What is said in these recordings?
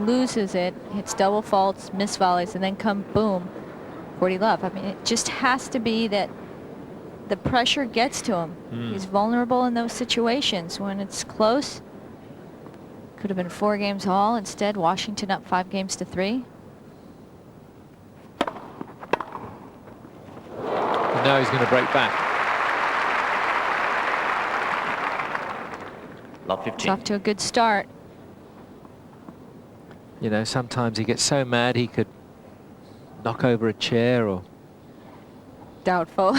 Loses it, hits double faults, miss volleys, and then come boom, 40 love. I mean, it just has to be that the pressure gets to him. He's vulnerable in those situations when it's close. Could have been 4 games all. Instead, Washington up 5 games to 3. And now he's going to break back. Love 15. It's off to a good start. You know, sometimes he gets so mad he could knock over a chair or... Doubtful.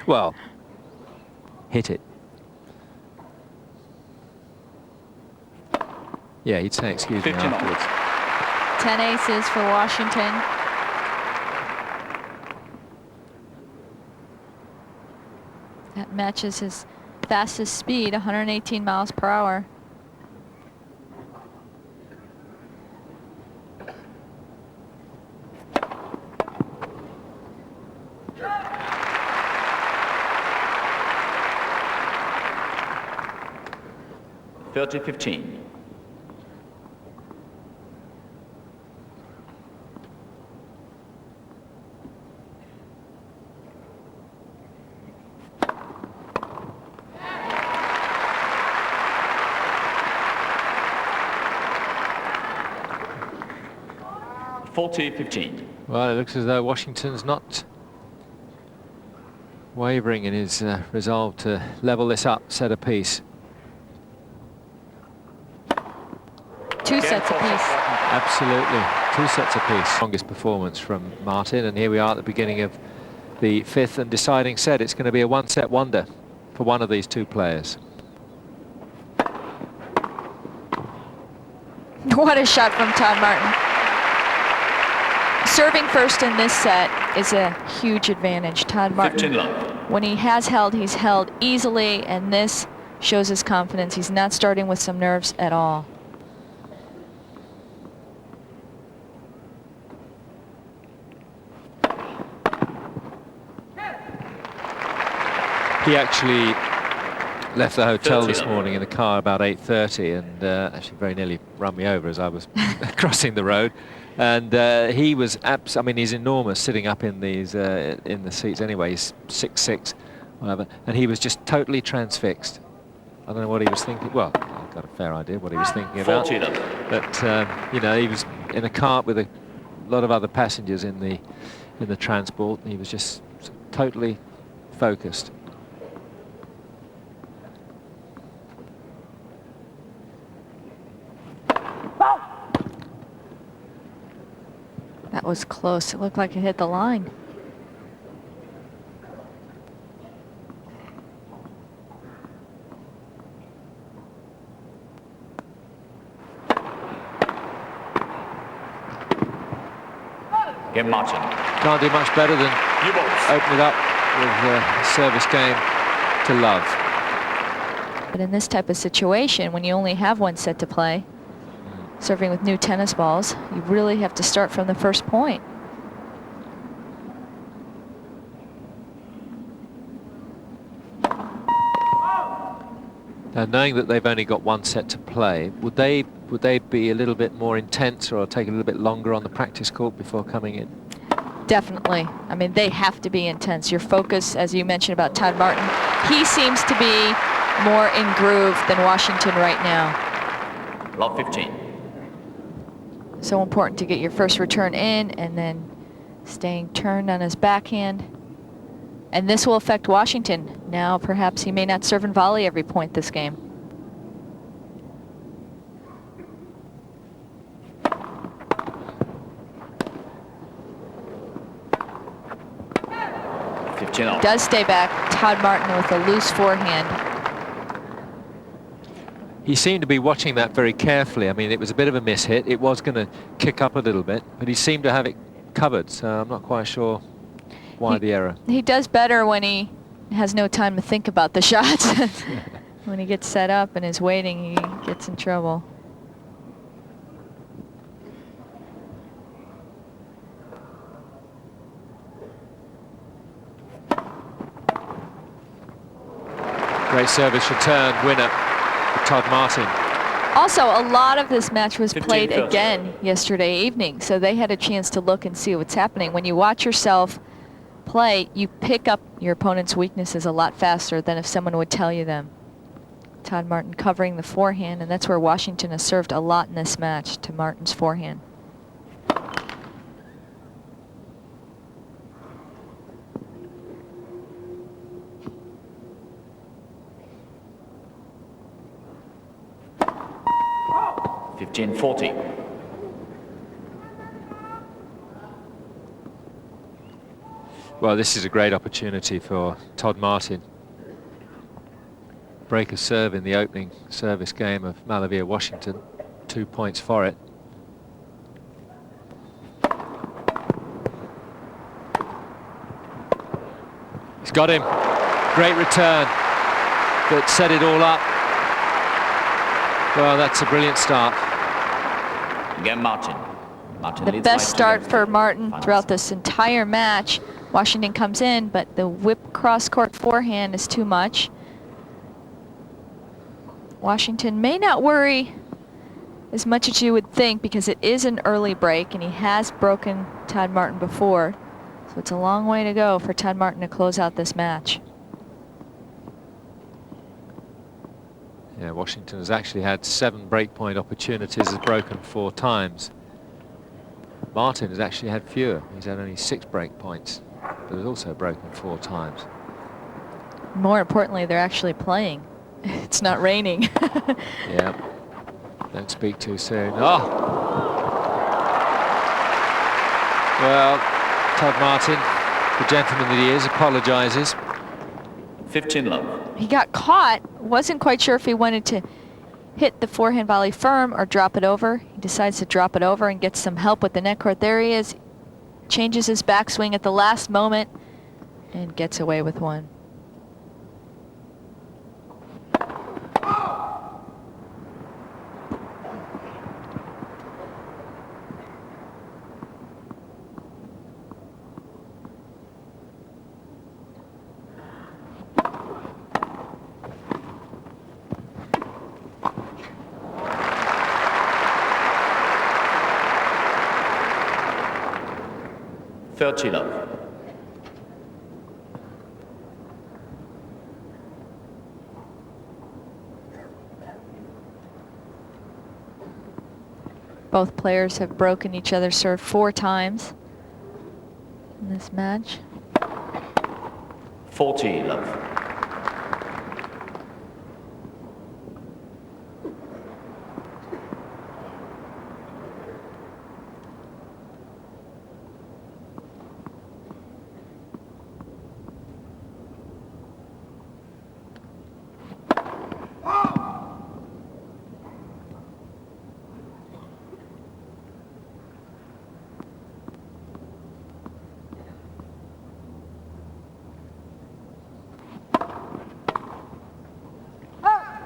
Well, hit it. Yeah, he'd say excuse me 15 afterwards. 10 aces for Washington. That matches his fastest speed, 118 miles per hour. Thirty 15. Well, it looks as though Washington's not wavering in his resolve to level this up, set a piece. 2 sets apiece. Absolutely, 2 sets apiece. Strongest performance from Martin, and here we are at the beginning of the 5th and deciding set. It's going to be a 1-set wonder for one of these 2 players. What a shot from Todd Martin. Serving first in this set is a huge advantage. Todd Martin, when he has held, he's held easily, and this shows his confidence. He's not starting with some nerves at all. He actually left the hotel this morning in the car about 8:30 and actually very nearly run me over as I was crossing the road. And he was I mean, he's enormous sitting up in these in the seats anyway. He's 6'6", whatever, and he was just totally transfixed. I don't know what he was thinking. Well, I've got a fair idea what he was thinking about. But you know, he was in a cart with a lot of other passengers in the transport. And he was just totally focused. That was close. It looked like it hit the line. Game Martin. Can't do much better than open it up with a service game to love. But in this type of situation, when you only have 1 set to play, serving with new tennis balls, you really have to start from the first point. Now, knowing that they've only got 1 set to play, would they be a little bit more intense or take a little bit longer on the practice court before coming in? Definitely. I mean, they have to be intense. Your focus, as you mentioned about Todd Martin, he seems to be more in groove than Washington right now. Love 15. So important to get your first return in and then staying turned on his backhand. And this will affect Washington. Now perhaps he may not serve and volley every point this game. Does stay back. Todd Martin with a loose forehand. He seemed to be watching that very carefully. I mean, it was a bit of a mishit. It was going to kick up a little bit, but he seemed to have it covered, so I'm not quite sure why the error. He does better when he has no time to think about the shots. When he gets set up and is waiting, he gets in trouble. Great service return winner for Todd Martin. Also, a lot of this match was 15 played first. again yesterday evening, so they had a chance to look and see what's happening. When you watch yourself play, you pick up your opponent's weaknesses a lot faster than if someone would tell you them. Todd Martin covering the forehand, and that's where Washington has served a lot in this match, to Martin's forehand. Oh. 15-40. Well, this is a great opportunity for Todd Martin. Break a serve in the opening service game of Malavia Washington. 2 points for it. He's got him. Great return that set it all up. Well, that's a brilliant start. Again, Martin. Martin The leads best by 2 start games. for Martin Final throughout set. this entire match. Washington comes in, but the whip cross-court forehand is too much. Washington may not worry as much as you would think, because it is an early break, and he has broken Todd Martin before. So it's a long way to go for Todd Martin to close out this match. Yeah, Washington has actually had 7 breakpoint opportunities, has broken 4 times. Martin has actually had fewer. He's had only 6 breakpoints, but has also broken 4 times. More importantly, they're actually playing. It's not raining. Yeah. Don't speak too soon. Oh! Well, Todd Martin, the gentleman that he is, apologises. 15 love. He got caught. Wasn't quite sure if he wanted to hit the forehand volley firm or drop it over. He decides to drop it over and gets some help with the net court. There he is. Changes his backswing at the last moment and gets away with one. Love. Both players have broken each other's serve 4 times in this match. 40 love.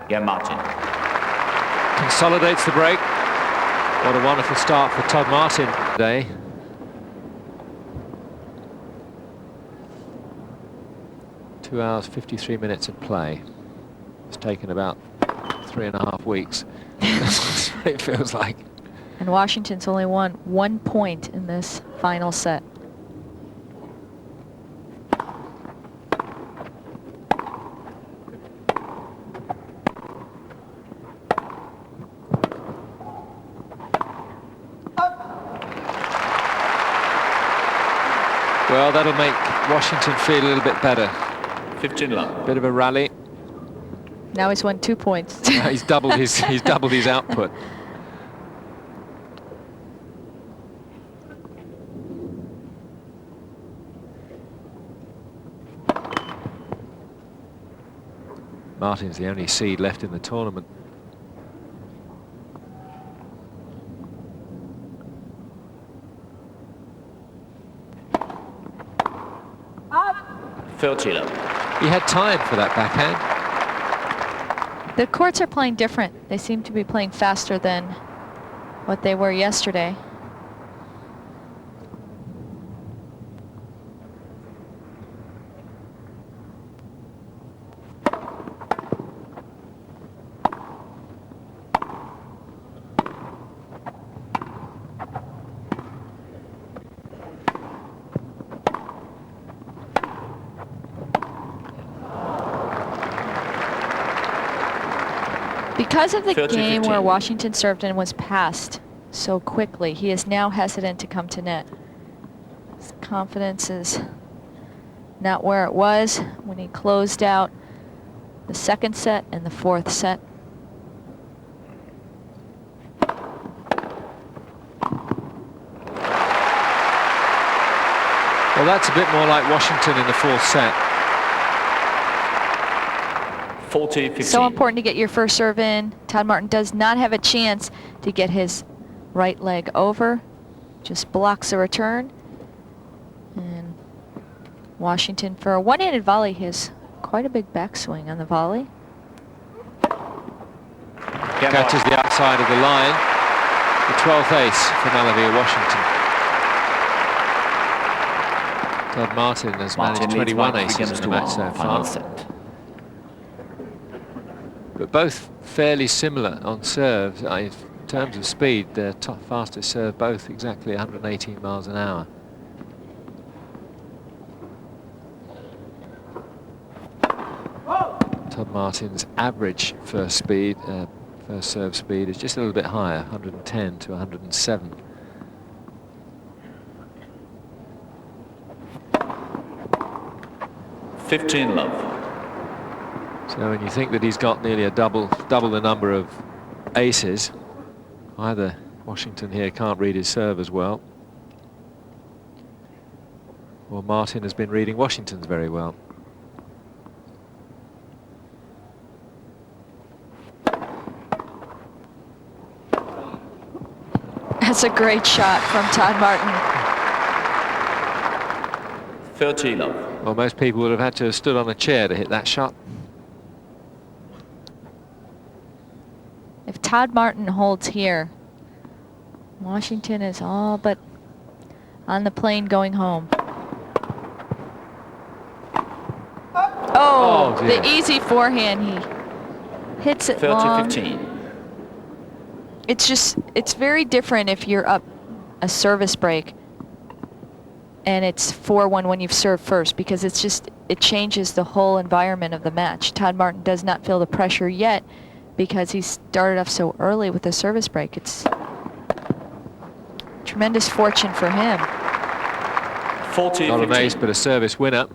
Again, Martin. Consolidates the break. What a wonderful start for Todd Martin today. Two hours, 53 minutes of play. It's taken about 3.5 weeks. That's what it feels like. And Washington's only won 1 point in this final set. Well, that'll make Washington feel a little bit better. 15 love. Bit of a rally. Now he's won 2 points. He's doubled his output. Martin's the only seed left in the tournament. Love. He had time for that backhand. The courts are playing different. They seem to be playing faster than what they were yesterday. Because of the 30, game 15. where Washington served and was passed so quickly, he is now hesitant to come to net. His confidence is not where it was when he closed out the second set and the fourth set. Well, that's a bit more like Washington in the fourth set. 40-15. So important to get your first serve in. Todd Martin does not have a chance to get his right leg over. Just blocks the return. And Washington, for a one-handed volley, has quite a big backswing on the volley. Catches the outside of the line. The 12th ace for Malavia Washington. Todd Martin has managed Martin leads 21 by 3 aces games in to the match 1, so final far. set. But both fairly similar on serves. In terms of speed, their fastest serve both exactly 118 miles an hour. Todd Martin's average first serve speed is just a little bit higher, 110 to 107. $15 love. So when you think that he's got nearly a double the number of aces, either Washington here can't read his serve as well, or Martin has been reading Washington's very well. That's a great shot from Todd Martin. 30 love. Well, most people would have had to have stood on a chair to hit that shot. If Todd Martin holds here, Washington is all but on the plane going home. Oh, Oh, dear. the easy forehand. He hits it long. 30-15. It's very different if you're up a service break and it's 4-1 when you've served first, because it changes the whole environment of the match. Todd Martin does not feel the pressure yet because he started off so early with the service break. It's tremendous fortune for him. 40-15. Not an ace, but a service winner.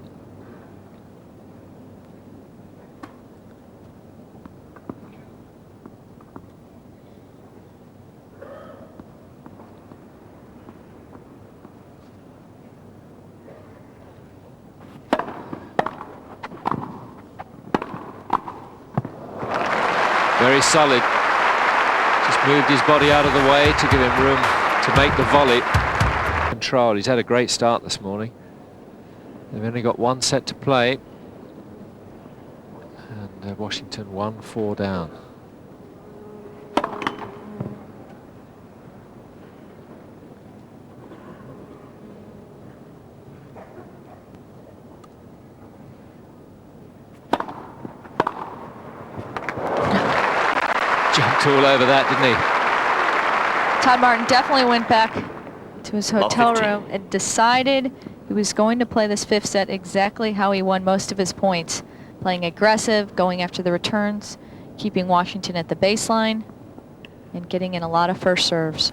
Very solid. Just moved his body out of the way to give him room to make the volley. Control. He's had a great start this morning. They've only got one set to play. And Washington 1-4 down. Jumped all over that, didn't he? Todd Martin definitely went back to his hotel 15. room and decided he was going to play this fifth set exactly how he won most of his points. Playing aggressive, going after the returns, keeping Washington at the baseline, and getting in a lot of first serves.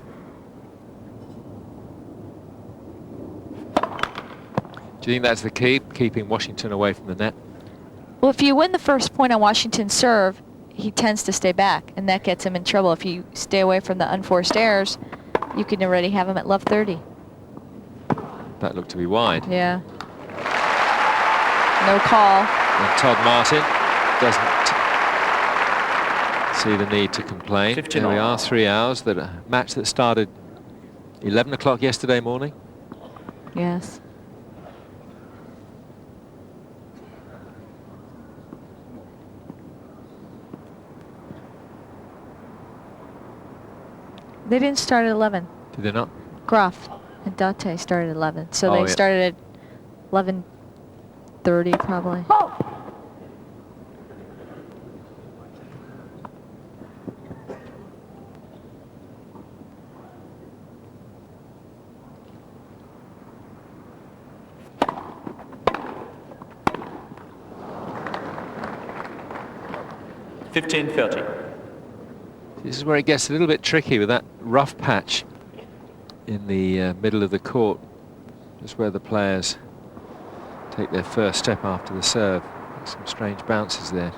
Do you think that's the key, keeping Washington away from the net? Well, if you win the first point on Washington's serve, he tends to stay back, and that gets him in trouble. If you stay away from the unforced errors, you can already have him at love 30. That looked to be wide. Yeah. No call. And Todd Martin doesn't see the need to complain. 15 There we all. are, 3 hours. That a match that started 11 o'clock yesterday morning. Yes. They didn't start at 11. Did they not? Graf and Date started at 11, so Oh, they yeah. started at 11:30 probably. $15.30. This is where it gets a little bit tricky with that rough patch in the middle of the court, just where the players take their first step after the serve. Some strange bounces there.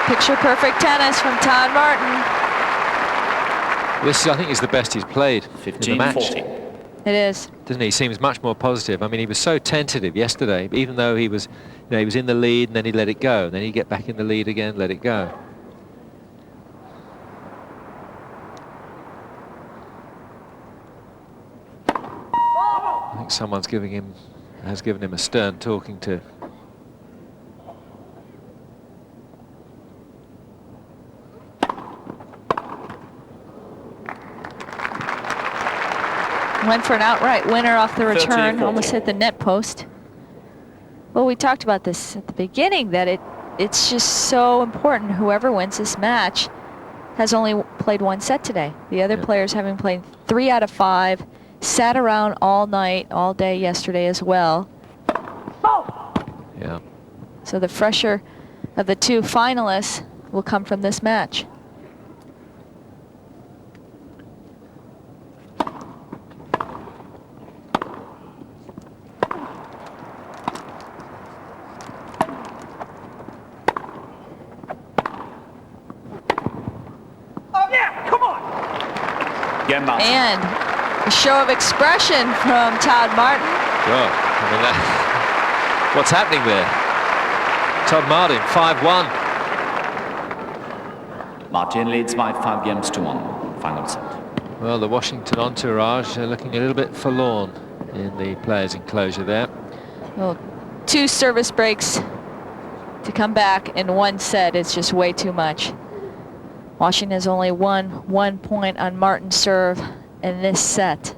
Picture perfect tennis from Todd Martin. This, I think, is the best he's played in the match. 15-40. It is. Doesn't he? He seems much more positive. I mean, he was so tentative yesterday, even though he was, he was in the lead and then he let it go. And then he'd get back in the lead again, let it go. I think someone's has given him a stern talking to. Went for an outright winner off the return, 13-14. almost hit the net post. Well, we talked about this at the beginning, that it's just so important. Whoever wins this match has only played one set today. The other players having played 3 out of 5, sat around all night, all day yesterday as well. Yeah. So the fresher of the 2 finalists will come from this match. Game Martin. And a show of expression from Todd Martin. Well, I mean, what's happening there? Todd Martin, 5-1. Martin leads by 5 games to 1. Final set. Well, the Washington entourage are looking a little bit forlorn in the players' enclosure there. Well, 2 service breaks to come back in 1 set is just way too much. Washington has only won 1 point on Martin's serve in this set.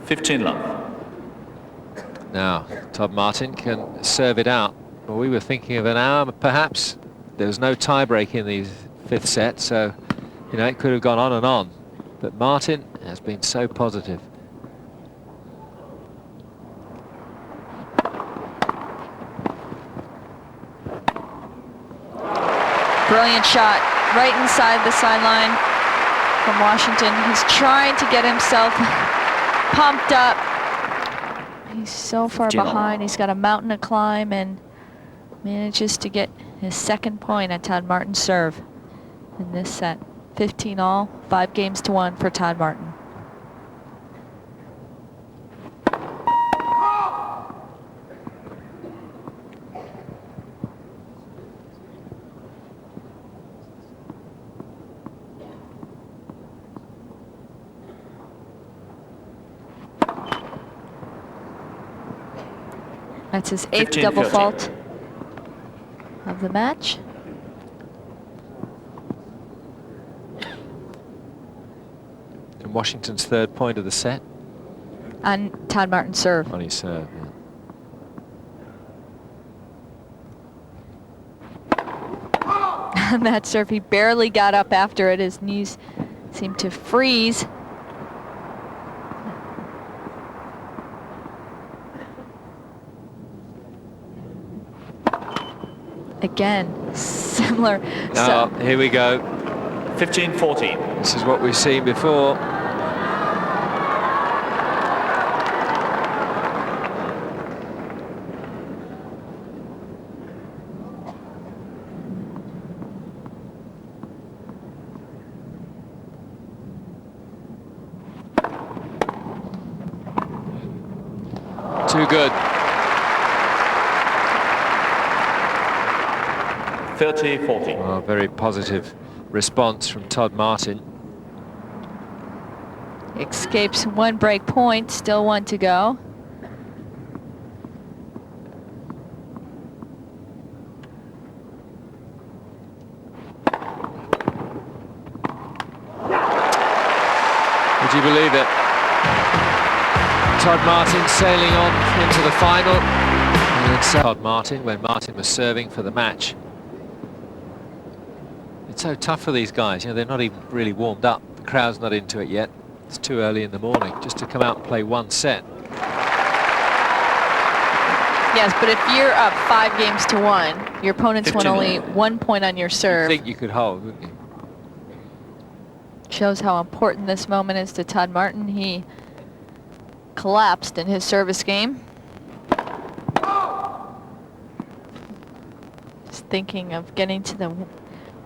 $15 Now, Todd Martin can serve it out. Well, we were thinking of an hour, perhaps. There was no tie-break in the 5th set, so, it could have gone on and on. But Martin has been so positive. Brilliant shot right inside the sideline from Washington. He's trying to get himself pumped up. He's so far behind. He's got a mountain to climb and manages to get his 2nd point at Todd Martin's serve in this set. 15 all, 5 games to 1 for Todd Martin. That's his 8th double 15-13. fault of the match. And Washington's 3rd point of the set On Todd Martin's serve. on his serve. On that serve, he barely got up after it. His knees seemed to freeze. Again, similar. Now, here we go. 15-14. This is what we've seen before. Too good. 30-40. Well, very positive response from Todd Martin. Escapes 1 break point, still 1 to go. Would you believe it? Todd Martin sailing on into the final. And it's Todd Martin when Martin was serving for the match. It's so tough for these guys. You know, they're not even really warmed up. The crowd's not into it yet. It's too early in the morning just to come out and play one set. Yes, but if you're up 5 games to 1, your opponents won 15. only 1 point on your I serve. think you could hold, wouldn't you? Shows how important this moment is to Todd Martin. He collapsed in his service game. Just thinking of getting to the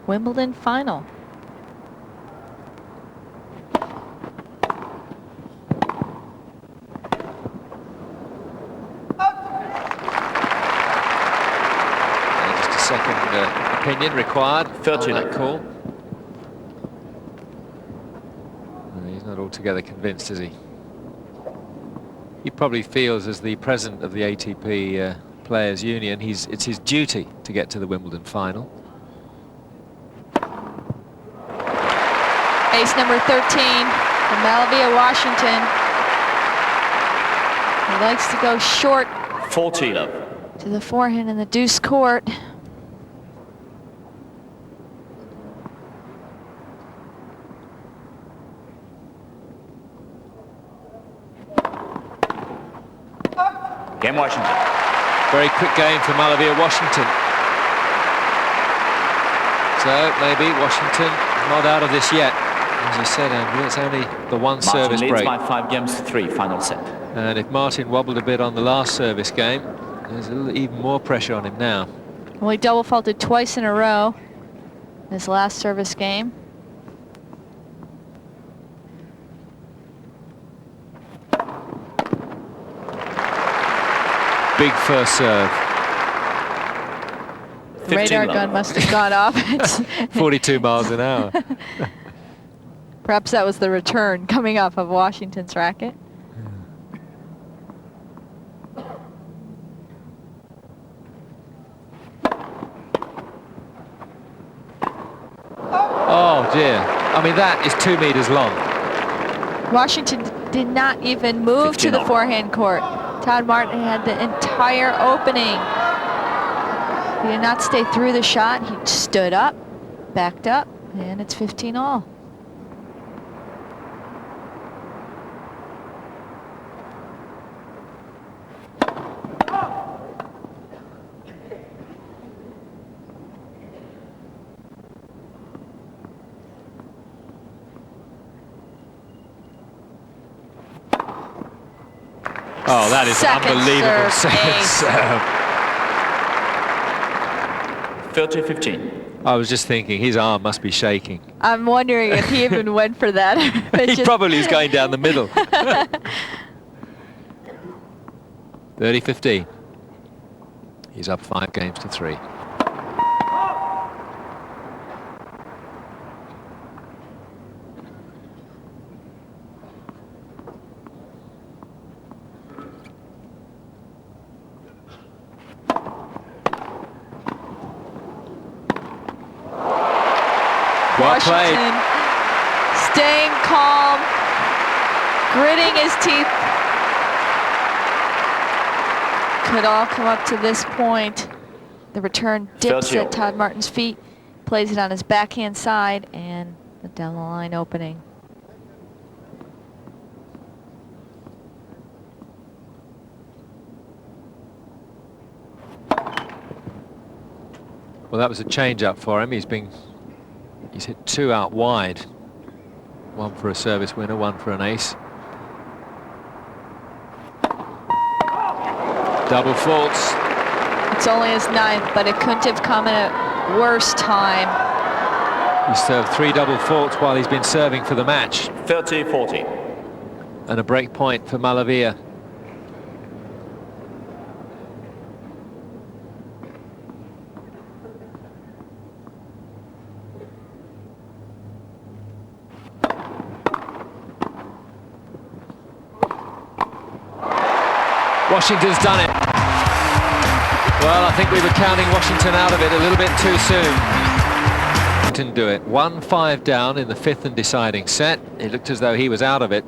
Wimbledon final. Just a second opinion required. 30 on that love. call. He's not altogether convinced, is he? He probably feels, as the president of the ATP Players Union, it's his duty to get to the Wimbledon final. Ace number 13 from Malavia, Washington. He likes to go short 40 love. to the forehand in the deuce court. Game Washington. Very quick game for Malavia, Washington. So maybe Washington not out of this yet. As you said, Andrew, it's only the one Martin service leads break. by 5 games to 3, final set. And if Martin wobbled a bit on the last service game, there's even more pressure on him now. Well, he double faulted twice in a row in his last service game. Big first serve. 15 Radar love. gun must have gone off. 42 miles an hour. Perhaps that was the return coming off of Washington's racket. Oh dear. I mean, that is 2 meters long. Washington did not even move to the 15 forehand court. Todd Martin had the entire opening. He did not stay through the shot. He stood up, backed up, and it's 15 all. Oh, that is Second unbelievable. serve, Second serve. 30-15. I was just thinking, his arm must be shaking. I'm wondering if he even went for that. He probably is going down the middle. 30-15. He's up 5 games to 3. Well played. Washington staying calm, gritting his teeth. Could all come up to this point. The return dips 30. at Todd Martin's feet, plays it on his backhand side, and the down the line opening. Well, that was a change-up for him. He's hit 2 out wide. 1 for a service winner, 1 for an ace. Double faults. It's only his 9th, but it couldn't have come at a worse time. He served 3 double faults while he's been serving for the match. 30-40. And a break point for Malavia. Washington's done it. Well, I think we were counting Washington out of it a little bit too soon. Didn't do it. 1-5 down in the 5th and deciding set. It looked as though he was out of it.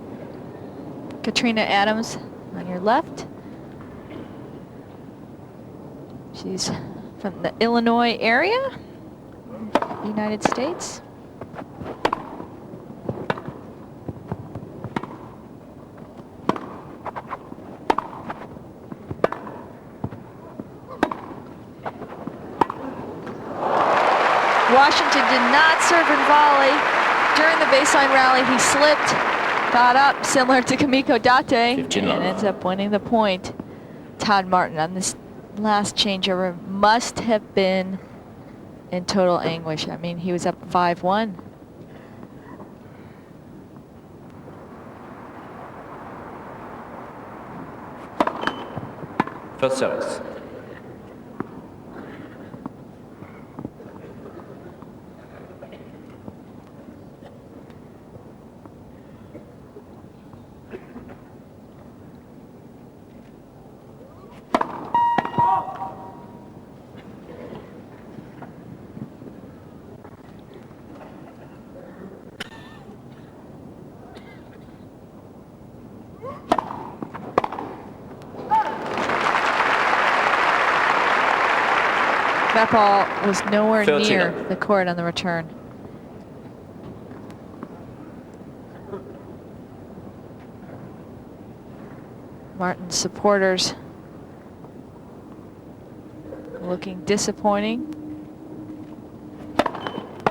Katrina Adams on your left. She's from the Illinois area. United States. Washington did not serve and volley. During the baseline rally, he slipped, got up, similar to Kamiko Date, 15 and love. ends up winning the point. Todd Martin on this last changeover must have been in total anguish. I mean, he was up 5-1. First service. That ball was nowhere 13 near up. the court on the return. Martin's supporters looking disappointing.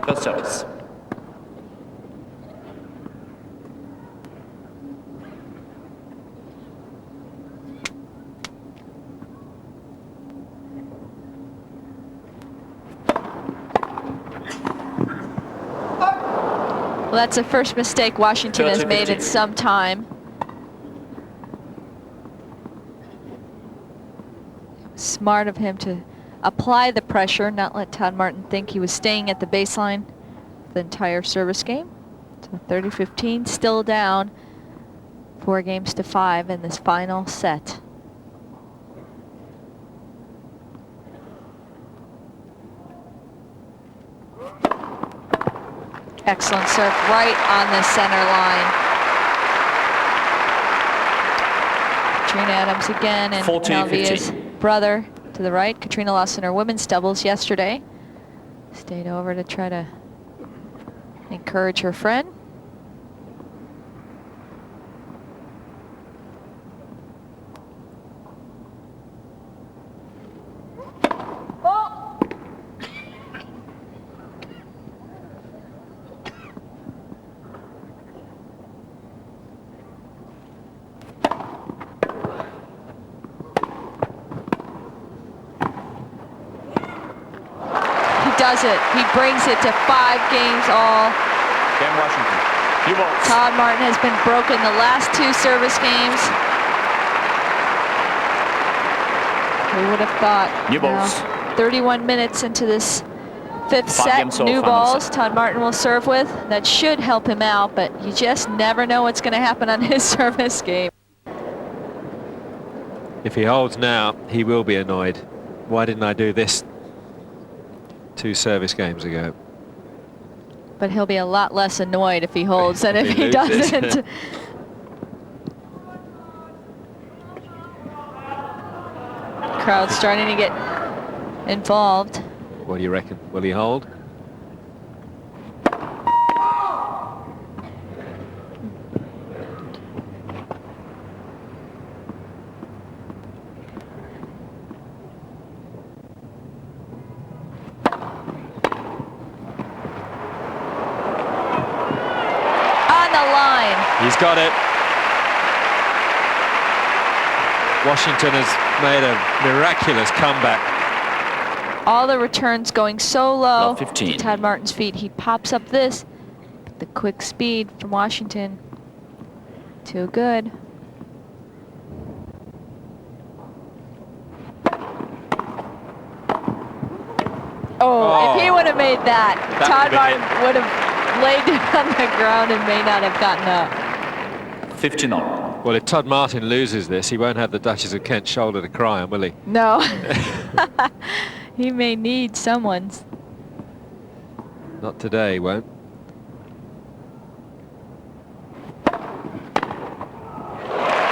First service. Well, that's the first mistake Washington has made in 30-15. some time. Smart of him to apply the pressure, not let Todd Martin think he was staying at the baseline the entire service game. So 30-15, still down 4-5 in this final set. Excellent serve right on the center line. Katrina Adams again, and 40-15. Alvia's brother to the right. Katrina lost in her women's doubles yesterday. Stayed over to try to encourage her friend. Does it. He brings it to 5 games all. Game Washington. You vote. Todd Martin has been broken the last 2 service games. Who would have thought? New Now, balls. 31 minutes into this 5th 5 set. games all, New final balls set. Todd Martin will serve with. That should help him out, but you just never know what's going to happen on his service game. If he holds now, he will be annoyed. Why didn't I do this 2 service games ago? But he'll be a lot less annoyed if he holds than if If he he loses. doesn't. Crowd's starting to get involved. What do you reckon? Will he hold? On the line. He's got it. Washington has made a miraculous comeback. All the returns going so low Love to 15. Todd Martin's feet. He pops up this. The quick speed from Washington. Too good. Oh, if he would have made that, That Todd would've been Martin would have laid it on the ground and may not have gotten up. 15 all. Well, if Todd Martin loses this, he won't have the Duchess of Kent's shoulder to cry on, will he? No. He may need someone's. Not today, he won't.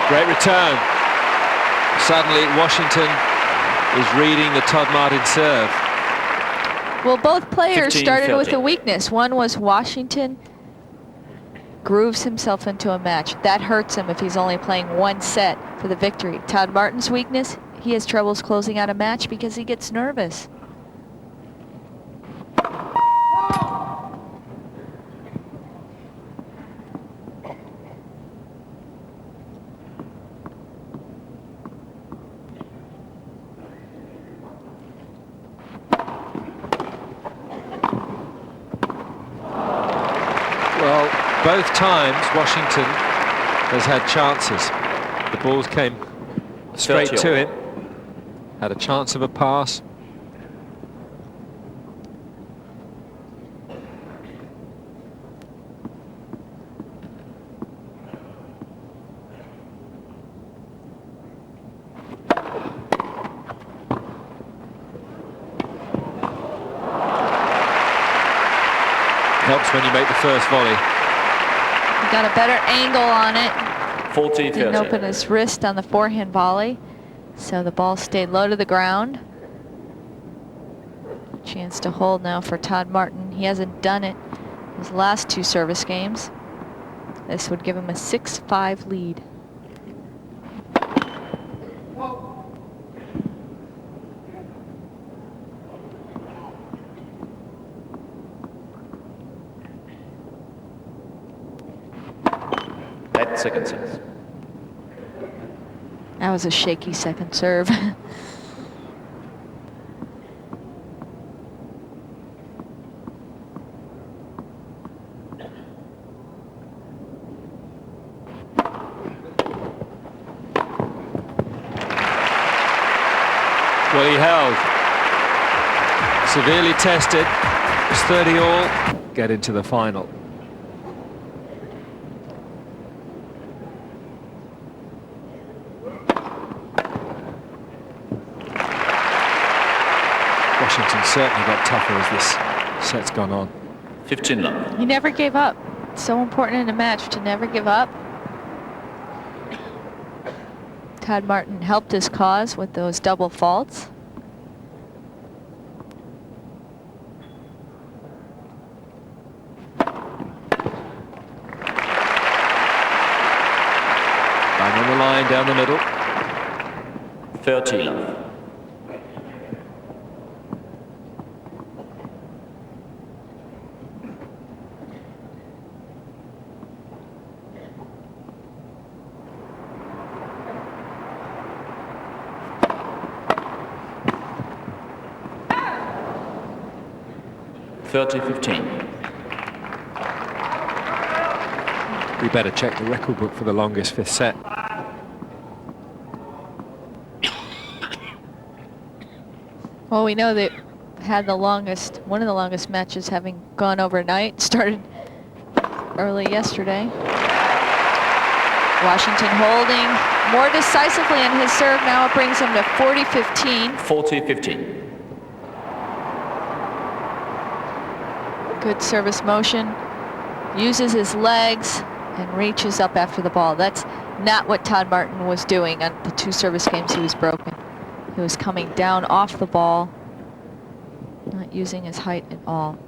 Great return. Suddenly, Washington is reading the Todd Martin serve. Well, both players 15, started with 30. a weakness. One was Washington grooves himself into a match. That hurts him if he's only playing one set for the victory. Todd Martin's weakness, he has troubles closing out a match because he gets nervous. Well, both times Washington has had chances. The balls came straight 30 to all. him. Had a chance of a pass. Helps when you make the first volley. He got a better angle on it. 40, Didn't open 30. his wrist on the forehand volley, so the ball stayed low to the ground. Chance to hold now for Todd Martin. He hasn't done it his last 2 service games. This would give him a 6-5 lead. That second set. That was a shaky second serve. Well, he held. Severely tested. It's 30 all. Get into the final. Washington certainly got tougher as this set's gone on. 15 love. He never gave up. It's so important in a match to never give up. Todd Martin helped his cause with those double faults. Bang on the line down the middle. 30 love. We better check the record book for the longest fifth set. Well, we know they had the longest, one of the longest matches having gone overnight. Started early yesterday. Washington holding more decisively in his serve. Now it brings him to 40-15. 40-15. Good service motion. Uses his legs and reaches up after the ball. That's not what Todd Martin was doing on the 2 service games he was broken. He was coming down off the ball, not using his height at all.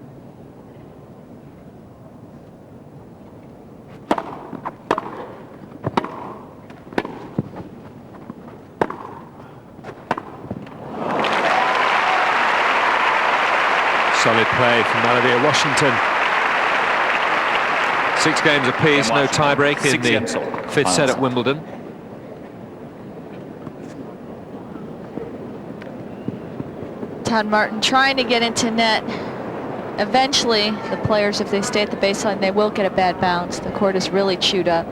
Solid play from Malavia Washington. 6 games apiece, no tiebreak in 6 games the all. 5th Final set at set. Wimbledon. Todd Martin trying to get into net. Eventually, the players, if they stay at the baseline, they will get a bad bounce. The court is really chewed up.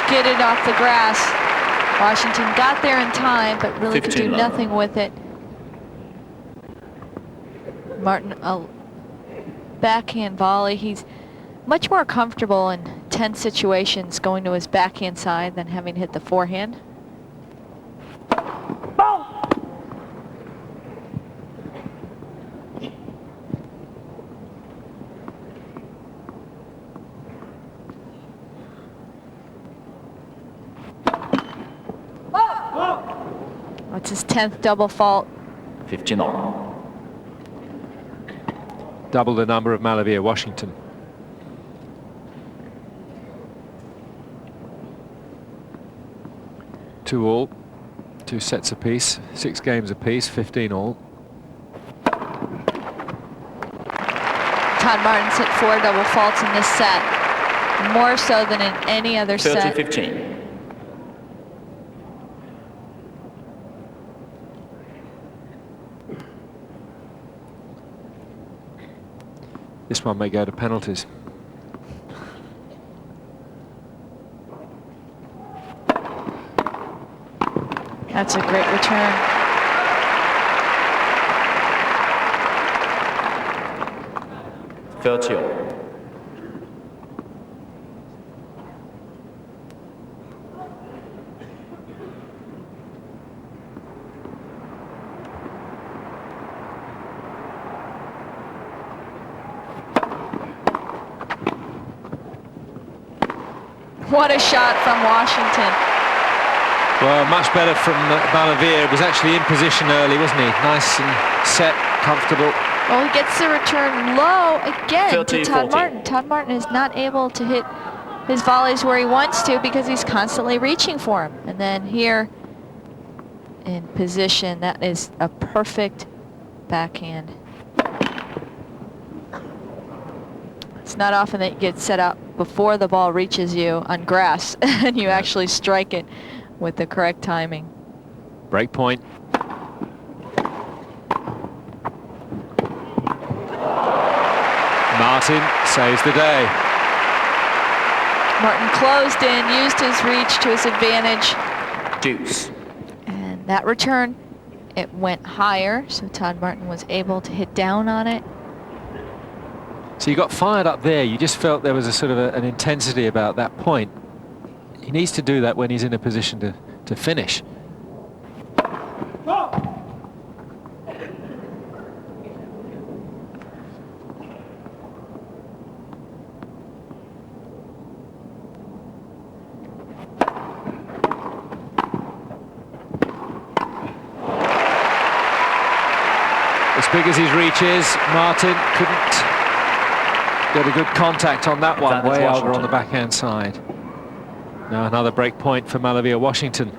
Skidded off the grass. Washington got there in time, but really could do 15 love. nothing with it. Martin, a backhand volley. He's much more comfortable in tense situations going to his backhand side than having hit the forehand. That's his 10th double fault. 15 all. Double the number of Malavia Washington. Two all, 2 sets apiece, 6 games apiece, 15 all. Todd Martin's hit 4 double faults in this set, more so than in any other set. 30-15. This one may go to penalties. That's a great return. What a shot from Washington. Well, much better from Malavia. Was actually in position early, wasn't he? Nice and set, comfortable. Well, he gets the return low again to Todd 30-40. Martin. Todd Martin is not able to hit his volleys where he wants to because he's constantly reaching for him. And then here in position, that is a perfect backhand. It's not often that you get set up before the ball reaches you on grass and you actually strike it with the correct timing. Break point. Martin saves the day. Martin closed in, used his reach to his advantage. Deuce. And that return, it went higher, so Todd Martin was able to hit down on it. So you got fired up there. You just felt there was a sort of an intensity about that point. He needs to do that when he's in a position to finish. As big as his reach is, Martin couldn't get a good contact on that one, Advantage way over Washington. on the backhand side. Now another break point for Malavia Washington.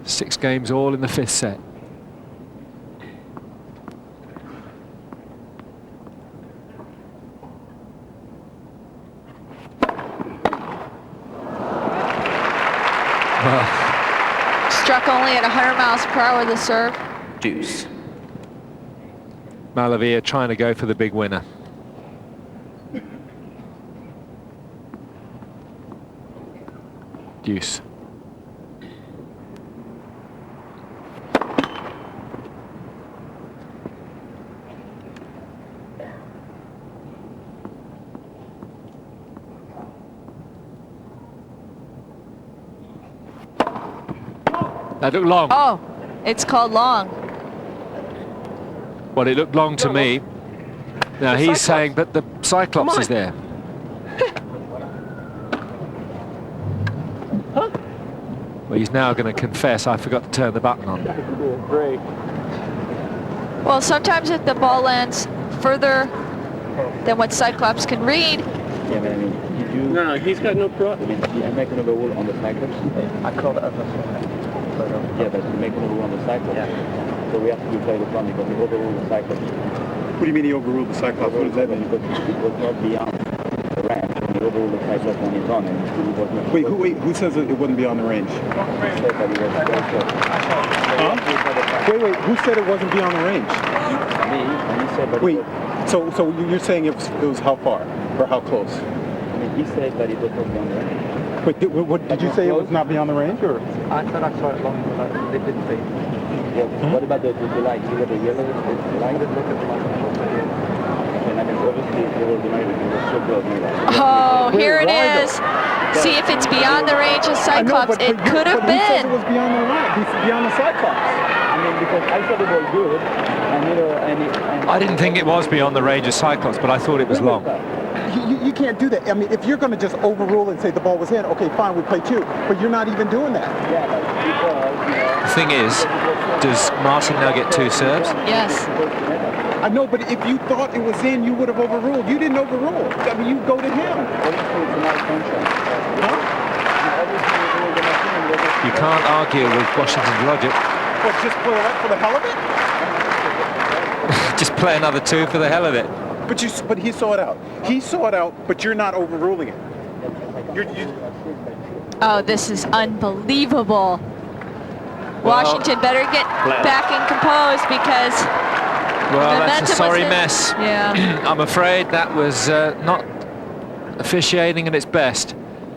6 games all in the 5th set. Well, Struck only at 100 miles per hour the serve. Deuce. Malavia trying to go for the big winner. Deuce. That looked long. Oh, it's called long. Well, it looked long to me. Now he's saying, but the Cyclops is there. Well, he's now going to confess, I forgot to turn the button on. Great. Well, sometimes if the ball lands further than what Cyclops can read, Yeah, but I mean, did you? No, he's got no problem. I mean, you make another rule on the Cyclops? I called it as Yeah, but you make another rule on the Cyclops. Yeah. So we have to replay the one because we overruled the Cyclops. What do you mean he overruled the Cyclops? What does that mean? Because it was not beyond the ramp. We overruled the Cyclops on his own, and it was not. Wait, who says that it wouldn't be on the range? He said that it was very short. Huh? Wait, who said it wasn't beyond the range? Me, and he said that Wait, it was, so you're saying it was how far? Or how close? I mean, he said that it was not beyond the range. Wait, did you say it was not beyond the range, or? I said I saw it long, but they didn't say. Yeah, what about the light? You got the yellow light? Look at the light. And I mean, obviously, it was the night, it was so close. oh, here it why is. See if it's beyond the range of I know, Cyclops. but It could have who says it been. was beyond the range? Beyond the Cyclops. I mean, because I thought it was good, and you know, and I didn't think it was beyond the range of Cyclops, but I thought it was long. You can't do that. I mean, if you're going to just overrule and say the ball was in, okay, fine, we play 2. But you're not even doing that. Yeah, but because, you know, The thing is, does Martin now get 2 serves? Yes. I know, but if you thought it was in, you would have overruled. You didn't overrule. I mean, you go to him. Huh? You can't argue with Washington's logic. But just play it for the hell of it? Just play another 2 for the hell of it. But he saw it out. He saw it out, but you're not overruling it. Oh, this is unbelievable. Washington better get back and composed because Well, that's a momentum sorry was in. mess. Yeah. I'm afraid that was not officiating at its best.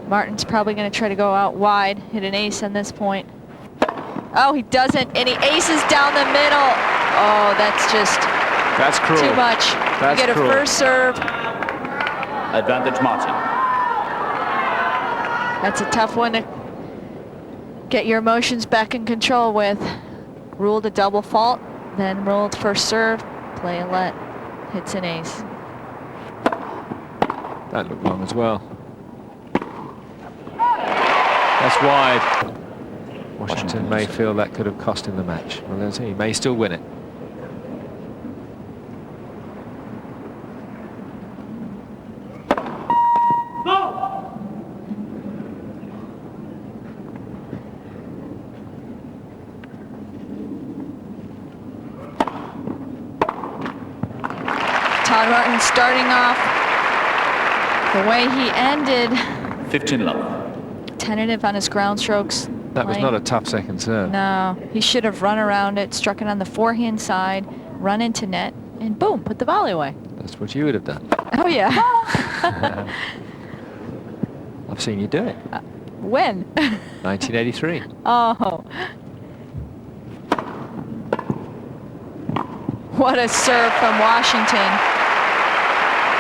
Martin's probably going to try to go out wide, hit an ace on this point. Oh, he doesn't, and he aces down the middle. Oh, That's cruel. too much. That's you get cruel. a first serve. Advantage Martin. That's a tough one to get your emotions back in control with. Ruled a double fault, then ruled first serve, play a let, hits an ace. That looked long as well. That's wide. Washington may feel that could have cost him the match. Well, he may still win it. Todd Martin starting off the way he ended, 15 love. tentative on his ground strokes. That was playing. not a tough second serve. No, he should have run around it, struck it on the forehand side, run into net, and boom, put the volley away. That's what you would have done. Oh yeah. I've seen you do it. When? 1983. Oh. What a serve from Washington.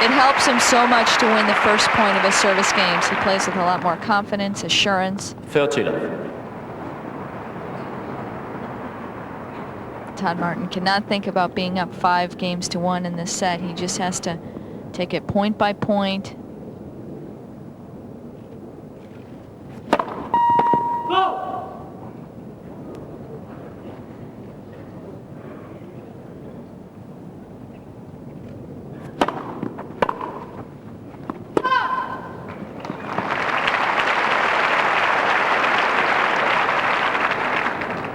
It helps him so much to win the first point of his service games. He plays with a lot more confidence, assurance. 30 love. Todd Martin cannot think about being up 5-1 in this set. He just has to take it point by point.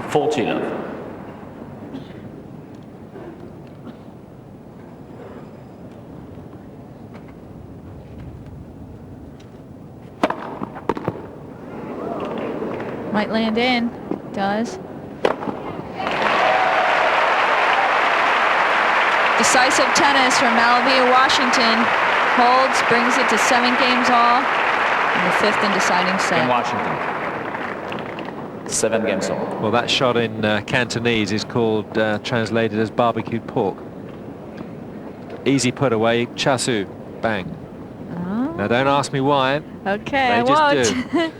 Forty love. Might land in. Does. Decisive tennis from Malavia, Washington. Holds, brings it to 7 games all. In the 5th and deciding In set. Washington. 7 games all. Well, that shot in Cantonese is called, translated as barbecued pork. Easy put away, chasu, bang. Oh, Now don't ask me why. okay, I They just won't.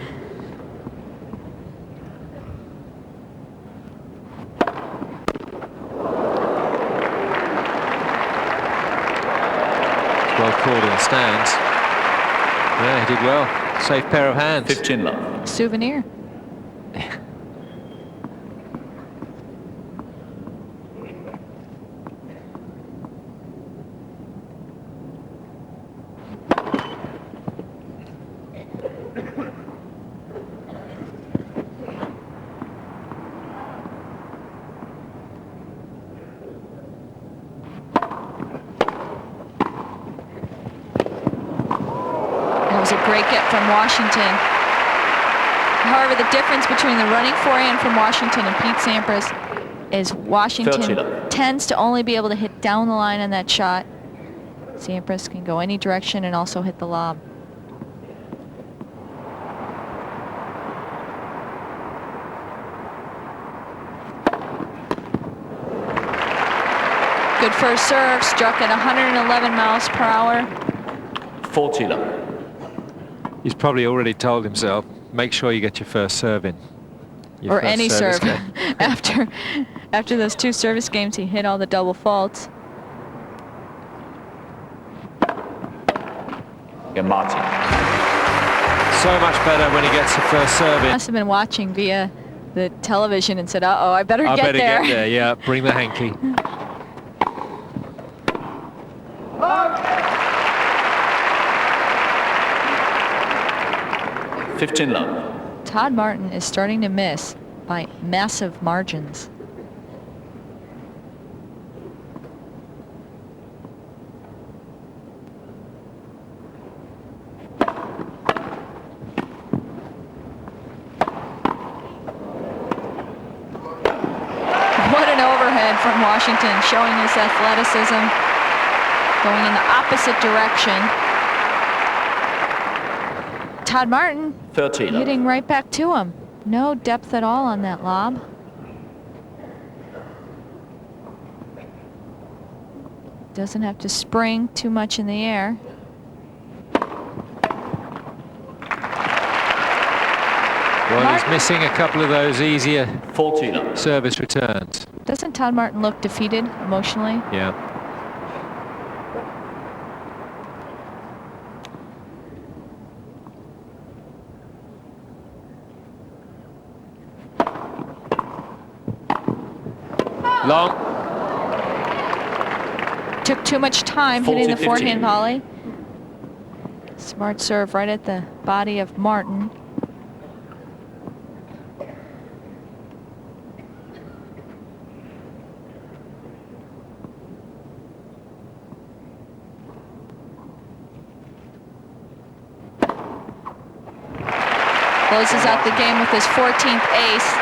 Well called in the stands. Yeah, he did well. Safe pair of hands. 15 love. Souvenir. That was a great get from Washington. However, the difference between the running forehand from Washington and Pete Sampras is Washington 30. tends to only be able to hit down the line on that shot. Sampras can go any direction and also hit the lob. Good first serve, struck at 111 miles per hour. 40 love. He's probably already told himself, make sure you get your first serve in. Your Or first any service serve. game. After those 2 service games, he hit all the double faults. Again, Martin. So much better when he gets the first serve in. Must have been watching via the television and said, "Uh-oh, I better I get better there." get there, yeah. Bring the hanky. Oh. 15 love. Todd Martin is starting to miss by massive margins. What an overhead from Washington, showing his athleticism, going in the opposite direction. Todd Martin 30 love. hitting right back to him. No depth at all on that lob. Doesn't have to spring too much in the air. Well, he's missing a couple of those easier 40 love. service returns. Doesn't Todd Martin look defeated emotionally? Yeah. Long. Took too much time hitting the 40-15. forehand volley. Smart serve right at the body of Martin. Closes out the game with his 14th ace.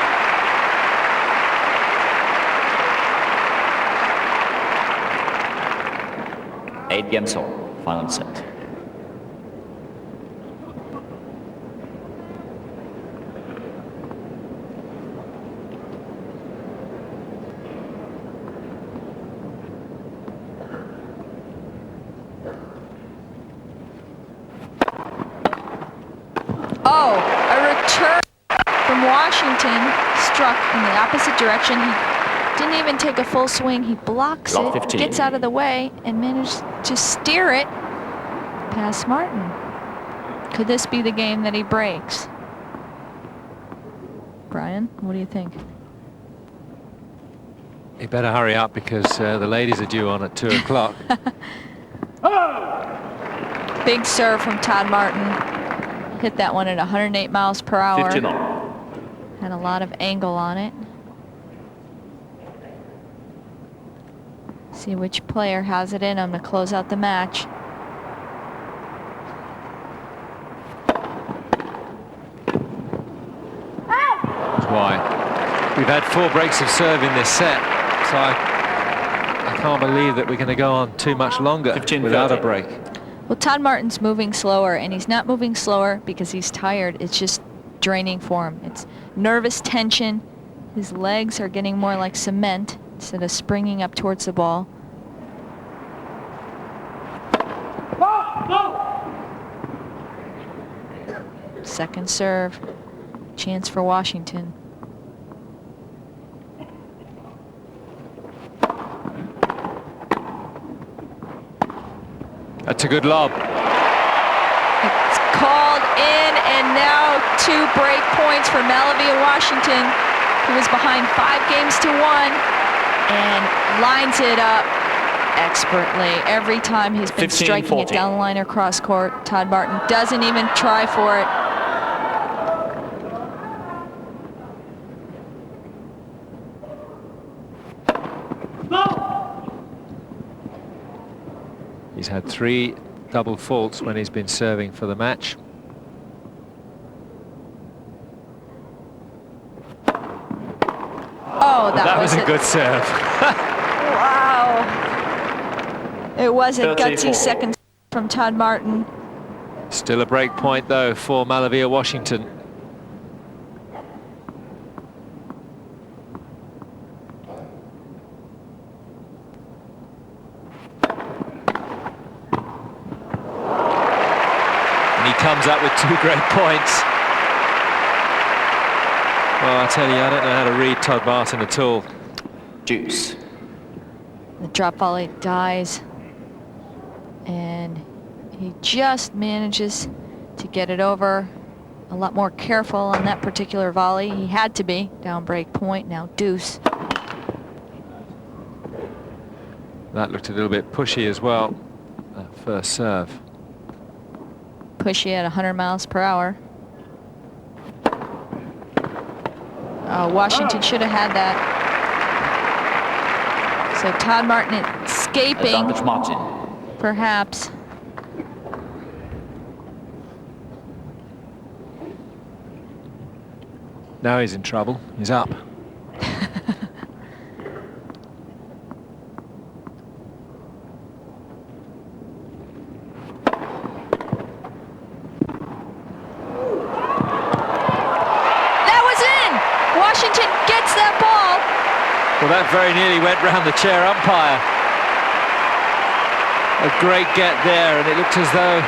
Eight games all. Final set. Oh, a return from Washington, struck in the opposite direction. He didn't even take a full swing. He blocks Block it, 15. gets out of the way, and managed to steer it past Martin. Could this be the game that he breaks? Brian, what do you think? You better hurry up because the ladies are due on at 2 o'clock. Big serve from Todd Martin. Hit that one at 108 miles per hour. 15 all. Had a lot of angle on it. See which player has it in him to close out the match. That's why. We've had 4 breaks of serve in this set, so I can't believe that we're going to go on too much longer 15-30. without a break. Well, Todd Martin's moving slower, and he's not moving slower because he's tired. It's just draining for him. It's nervous tension. His legs are getting more like cement instead of springing up towards the ball. Second serve. Chance for Washington. That's a good lob. It's called in, and now 2 break points for Malavia Washington, who was behind 5 games to 1, and lines it up expertly. Every time he's been 15-14. striking it down the line or cross court, Todd Martin doesn't even try for it. He's had 3 double faults when he's been serving for the match. Oh, That was a good serve. Wow. It was a 34. gutsy second from Todd Martin. Still a break point though for Malavia Washington. And he comes up with 2 great points. Well, I tell you, I don't know how to read Todd Martin at all. Deuce. The drop volley dies, and He just manages to get it over. A lot more careful on that particular volley. He had to be. Down break point, now deuce. That looked a little bit pushy as well, that first serve. Pushy at 100 miles per hour. Washington should have had that. So Todd Martin escaping, Advantage Martin. perhaps. Now he's in trouble. He's up. That was in! Washington gets that ball. Well, that very nearly went round the chair umpire. A great get there, and it looked as though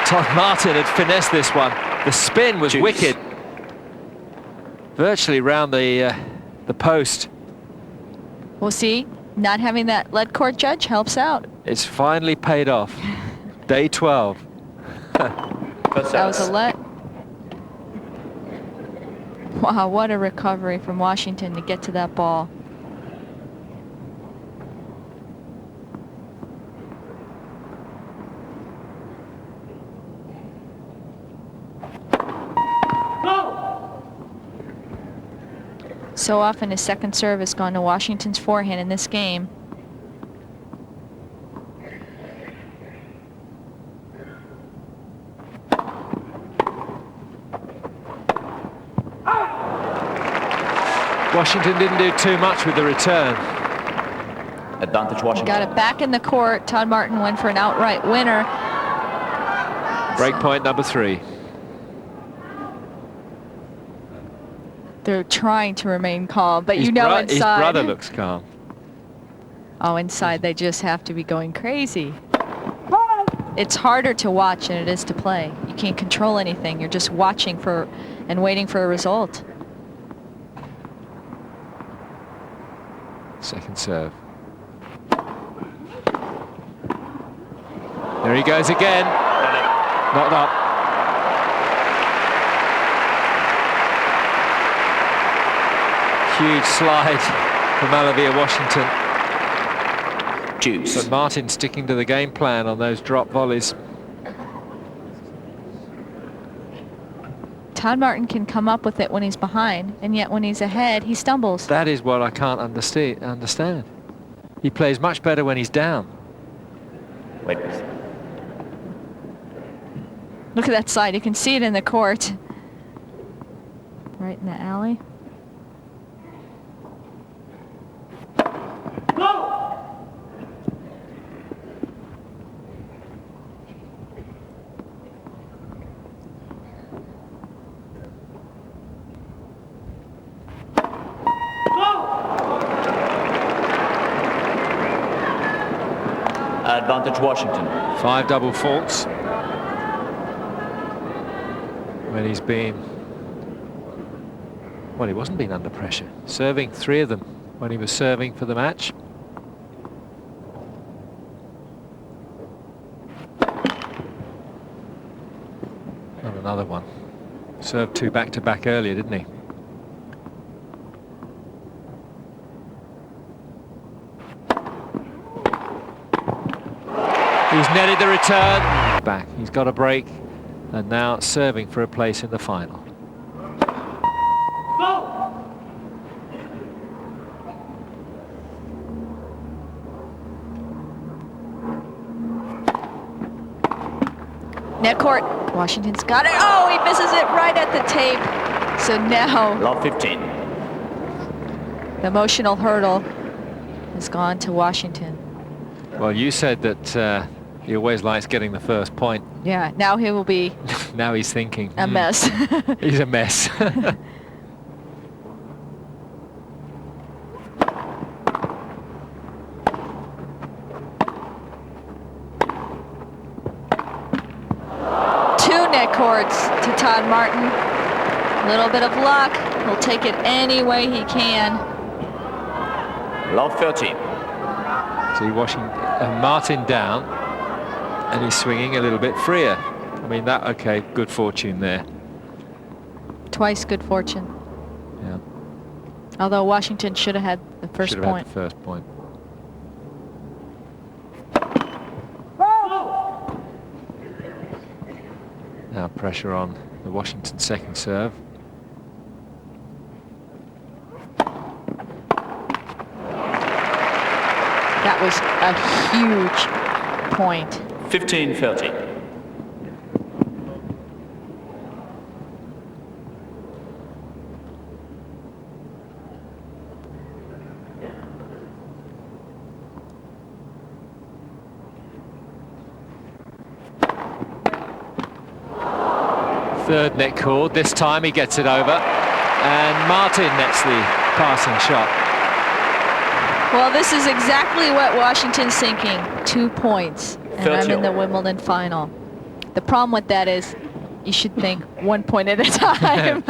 Todd Martin had finessed this one. The spin was Juice. wicked. Virtually round the post. We'll see. Not having that lead court judge helps out. It's finally paid off. Day 12. That was a let. Wow, what a recovery from Washington to get to that ball. So often his second serve has gone to Washington's forehand in this game. Washington didn't do too much with the return. Advantage Washington. Got it back in the court. Todd Martin went for an outright winner. Break point number 3. They're trying to remain calm, but His you know inside. His brother looks calm. Oh, inside they just have to be going crazy. It's harder to watch than it is to play. You can't control anything. You're just watching for and waiting for a result. Second serve. There he goes again. Not up. Huge slide from Malavia Washington. Juice. But Martin sticking to the game plan on those drop volleys. Todd Martin can come up with it when he's behind, and yet when he's ahead, he stumbles. That is what I can't understand. He plays much better when he's down. Wait. Look at that side. You can see it in the court. Right in the alley. Advantage Washington. 5 double faults. When he's been... Well, he wasn't being under pressure. Serving 3 of them when he was serving for the match. And another one. Served 2 back-to-back earlier, didn't he? He's netted the return. Back. He's got a break. And now serving for a place in the final. Net court. Washington's got it. Oh, he misses it right at the tape. So now Love 15. the emotional hurdle has gone to Washington. Well, you said that he always likes getting the first point. Yeah, now he will be Now he's thinking. a mess. He's a mess. Two net courts to Todd Martin. A little bit of luck. He'll take it any way he can. Love 13. See, Washington, Martin down, and he's swinging a little bit freer. I mean, that, okay, good fortune there. Twice good fortune. Yeah. Although Washington should have had the first Should have point. had the first point. Now pressure on the Washington second serve. That was a huge point. 15-30. Third net cord. This time he gets it over, and Martin nets the passing shot. Well, this is exactly what Washington's thinking. 2 points, and I'm 30. in the Wimbledon final. The problem with that is you should think 1 point at a time.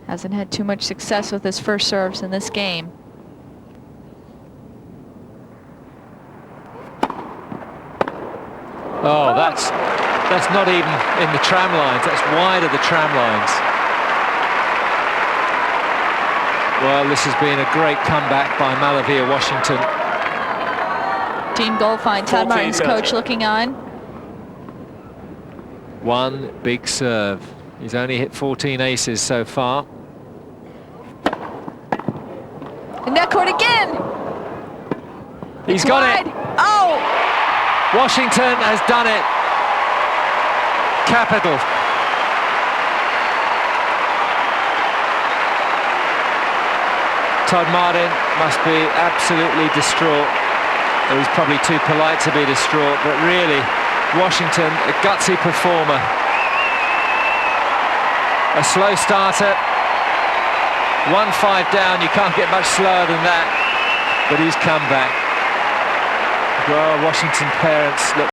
Hasn't had too much success with his first serves in this game. Oh, that's not even in the tram lines. That's wide of the tram lines. Well, this has been a great comeback by Malavia Washington. Dean Goldfine, Todd Martin's 14-30. coach, looking on. One big serve. He's only hit 14 aces so far. The net court again. He's got Wide. it. Oh! Washington has done it. Capital. Todd Martin must be absolutely distraught. Or he's probably too polite to be distraught, but really, Washington, a gutsy performer. A slow starter. 1-5 down, you can't get much slower than that, but he's come back. Well, Washington parents look.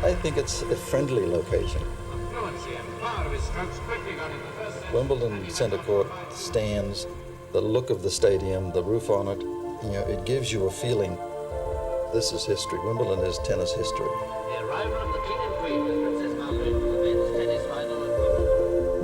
I think it's a friendly location. Wimbledon Centre Court stands, the look of the stadium, the roof on it, you know, it gives you a feeling this is history. Wimbledon is tennis history. The arrival of the King and Queen